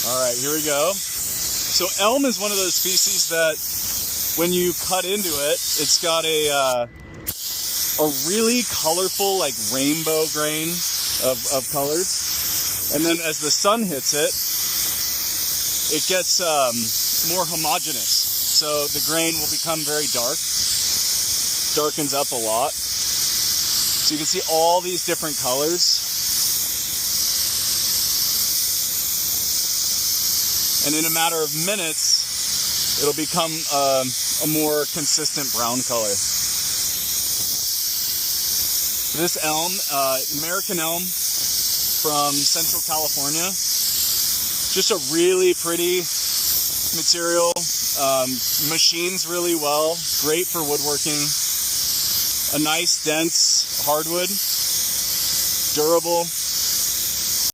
All right, here we go. So elm is one of those species that when you cut into it, it's got a really colorful, like rainbow grain of colors. And then as the sun hits it, it gets more homogeneous. So the grain will become very dark, darkens up a lot. So you can see all these different colors. And in a matter of minutes, it'll become a more consistent brown color. This elm, American elm from Central California, just a really pretty material, machines really well, great for woodworking, a nice dense hardwood, durable.